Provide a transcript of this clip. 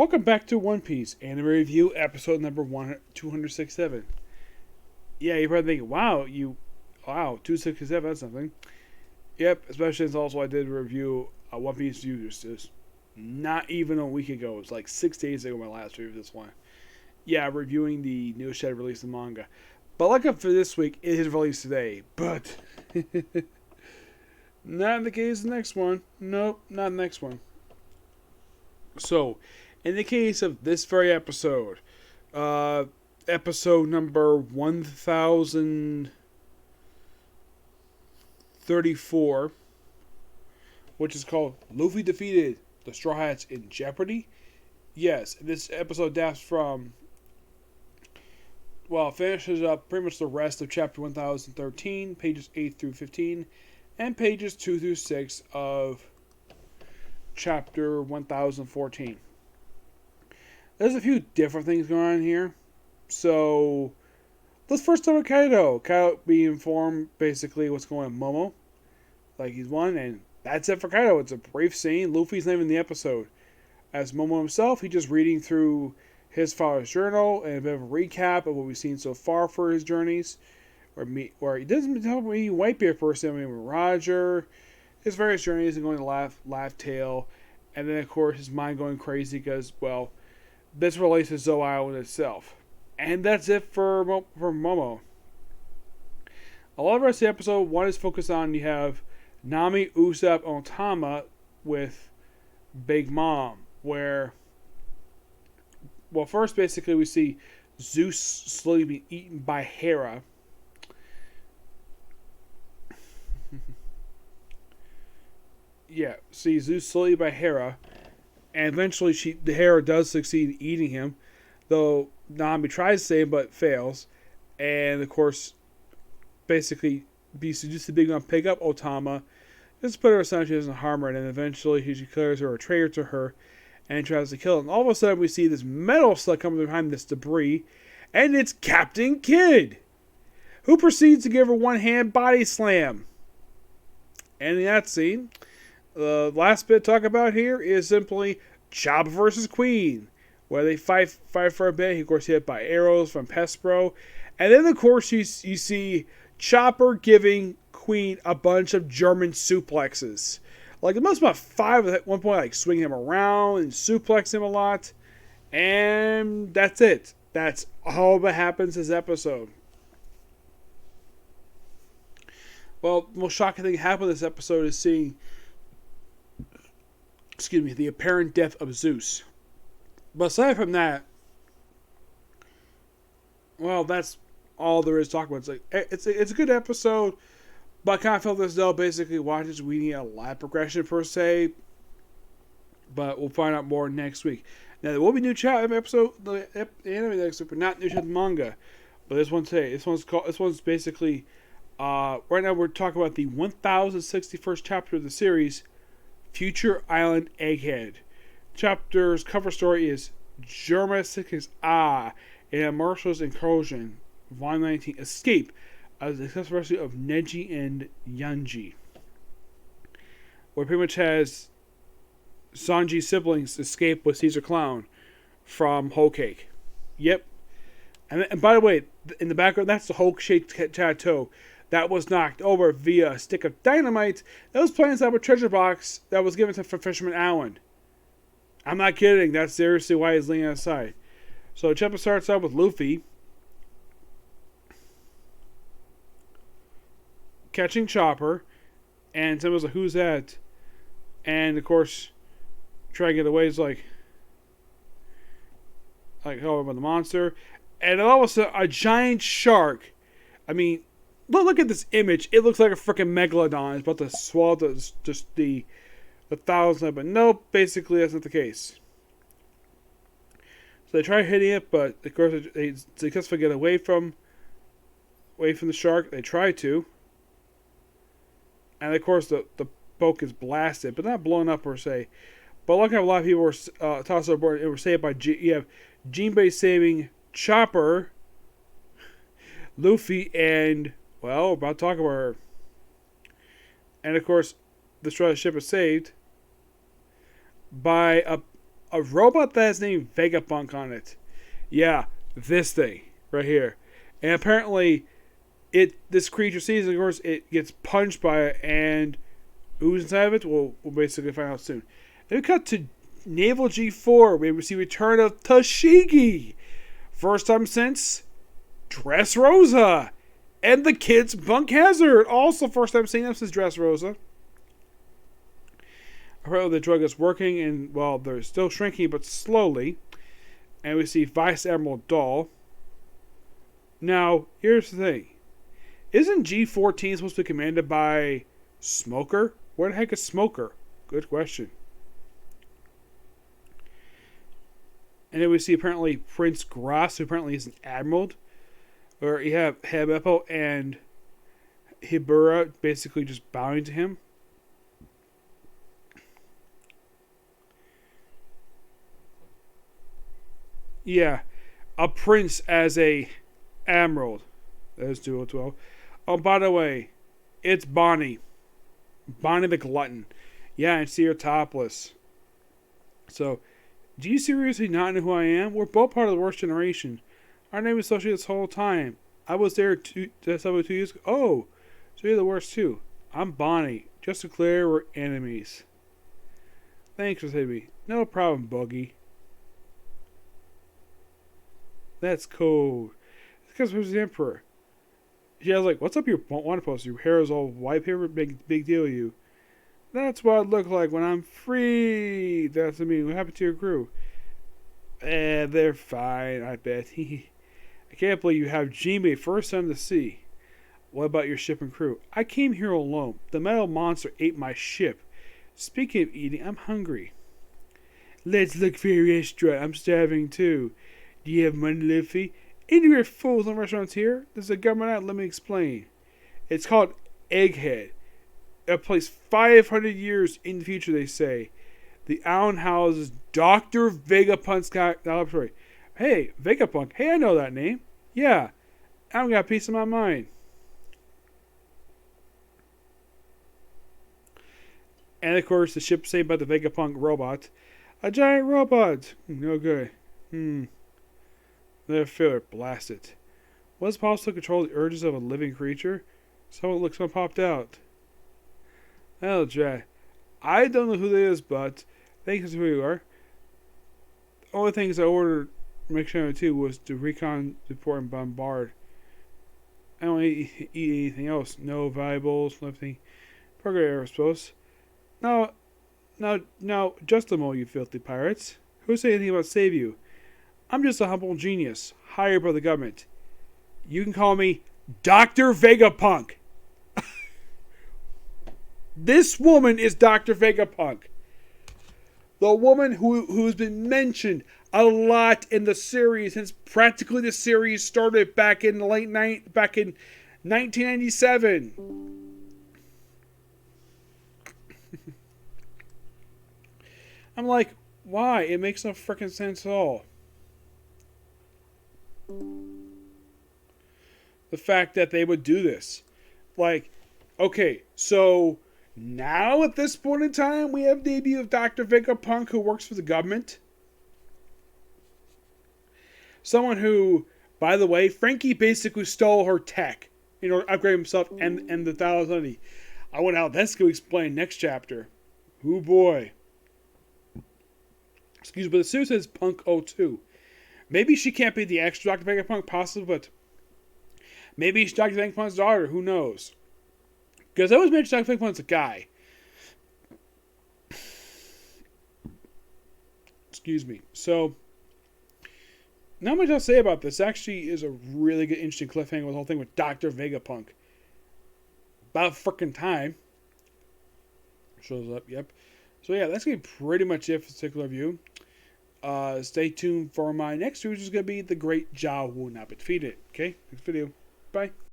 Welcome back to One Piece Anime Review, episode number 267. Yeah, you're probably thinking, wow, 267, that's something. Yep, especially since also I did a review One Piece Users not even a week ago. It was like 6 days ago my last review of this one. Yeah, reviewing the new Shed release in manga. But like up for this week, it is released today. But not in the case of the next one. Nope, not the next one. So, in the case of this very episode, episode number 1034, which is called Luffy Defeated the Straw Hats in Jeopardy. Yes, this episode adapts from, finishes up pretty much the rest of chapter 1013, pages 8 through 15, and pages 2 through 6 of chapter 1014. There's a few different things going on here. So, let's first start with Kaido. Kaido being informed basically what's going on with Momo. Like he's won, and that's it for Kaido. It's a brief scene. Luffy's not even in the episode. As Momo himself, he's just reading through his father's journal and a bit of a recap of what we've seen so far for his journeys. Where he doesn't tell me Whitebeard first, I mean Roger, his various journeys and going to laugh tail, and then of course his mind going crazy because, this relates to Zoe Island itself. And that's it for Momo. A lot of the rest of the episode, one is focused on, you have Nami, Usopp, and Otama with Big Mom, where, first basically we see Zeus slowly being eaten by Hera. See Zeus slowly by Hera, and eventually the Hera does succeed in eating him, though Nami tries to save him but fails, and of course, basically, be seduced to Big Mom, pick up Otama, just put her aside, she doesn't harm her, and then eventually he declares her a traitor to her, and tries to kill her. And all of a sudden we see this metal slug coming behind this debris, and it's Captain Kidd, who proceeds to give her one-hand body slam. And in that scene, the last bit to talk about here is simply Chopper versus Queen, where they fight for a bit. He, of course, hit by arrows from Pespro. And then, of course, you see Chopper giving Queen a bunch of German suplexes. Like, it must have been 5 at one point, like, swinging him around and suplex him a lot. And that's it. That's all that happens this episode. Well, the most shocking thing that happened this episode is seeing the apparent death of Zeus. But aside from that, that's all there is to talk about. It's a good episode, but I kind of felt as though basically watching we need a lot of progression per se. But we'll find out more next week. Now there will be new episode the anime next week, but not new manga. But this one today, this one's basically right now we're talking about the 1061st chapter of the series, Future Island Egghead. Chapter's cover story is Germa 6 in a Marshall's Incursion, Volume 19, Escape, as the successful rescue of Neji and Yanji. Where pretty much has Sanji's siblings escape with Caesar Clown from Whole Cake. Yep. And by the way, in the background, that's the Whole Cake Chateau that was knocked over via a stick of dynamite that was placed inside a treasure box that was given to Fisherman Allen. I'm not kidding. That's seriously why he's leaning outside. So the chapter starts out with Luffy catching Chopper, and someone's like, "Who's that?" And of course, trying to get away is like, oh, about the monster, and then all of a sudden, a giant shark. I mean, look at this image. It looks like a freaking megalodon. It's about to swallow the thousand, but nope, basically that's not the case. So they try hitting it, but of course they successfully get away from the shark. They try to, and of course the boat gets blasted, but not blown up per se. But look how a lot of people were tossed overboard. It was saved by you have Jinbei saving Chopper, Luffy, and we're about to talk about her. And of course, the ship is saved by A robot that has named Vegapunk on it. Yeah, this thing right here. And apparently, this creature sees it, of course, it gets punched by it, and who's inside of it? We'll basically find out soon. Then we cut to Naval G4, where we see return of Tashigi. First time since Dressrosa. And the kids Bunk Hazard. Also first time seeing them since Dressrosa. Apparently the drug is working, and, well, they're still shrinking, but slowly. And we see Vice Admiral Dahl. Now, here's the thing. Isn't G14 supposed to be commanded by Smoker? Where the heck is Smoker? Good question. And then we see apparently Prince Grass, who apparently is an admiral. Or you have Habepo and Hibura basically just bowing to him. Yeah, a prince as a admiral. That is 212. Oh, by the way, it's Bonnie. Bonnie the Glutton. Yeah, and see her topless. So, do you seriously not know who I am? We're both part of the worst generation. Our name is associated this whole time. I was there 2 years ago. Oh, so you're the worst too. I'm Bonnie. Just to clear, we're enemies. Thanks for saving me. No problem, Boogie. That's cold. It's because who's the Emperor? She was like, what's up your wanted poster? Your hair is all white paper, big deal you. That's what I look like when I'm free. That's what I mean. What happened to your crew? They're fine, I bet. I can't believe you have Jinbei first time to see. What about your ship and crew? I came here alone. The metal monster ate my ship. Speaking of eating, I'm hungry. Let's look for your restaurant. I'm starving too. Do you have money, Luffy? Anywhere fools and restaurants here? There's a government out. Let me explain. It's called Egghead. A place 500 years in the future, they say. The island houses Dr. Vegapunk's laboratory. Hey, Vegapunk. Hey, I know that name. Yeah, I've got peace in my mind. And of course, the ship saved by the Vegapunk robot. A giant robot. No good. Their failure. Blast it. Was it possible to control the urges of a living creature? Someone popped out. I'll try. I don't know who that is, but thanks to who you are. The only things I ordered Mission 2 was to recon, support, and bombard. I don't eat anything else. No valuables, nothing. Program aerospace. No, just a moment, you filthy pirates. Who said anything about save you? I'm just a humble genius, hired by the government. You can call me Dr. Vegapunk. This woman is Dr. Vegapunk. The woman who's been mentioned a lot in the series since practically the series started back in 1997. I'm like, why? It makes no freaking sense at all. The fact that they would do this. Like, okay, so now at this point in time, we have the debut of Dr. Vegapunk, who works for the government. Someone who, by the way, Frankie basically stole her tech in order to upgrade himself and the Thousand. I wonder how that's going to explain next chapter. Oh boy. Excuse me, but the suit says Punk 02. Maybe she can't be the actual Dr. Vegapunk, possibly, but maybe she's Dr. Vegapunk's daughter. Who knows? Because I always mention Dr. Vegapunk's a guy. Excuse me. So, not much I'll say about this. Actually, is a really good, interesting cliffhanger with the whole thing with Dr. Vegapunk. About freaking time. Shows up, yep. So yeah, that's going to be pretty much it for this particular review. Stay tuned for my next review, which is going to be The Great Jaw Will Not Be Defeated. Okay, next video. Bye.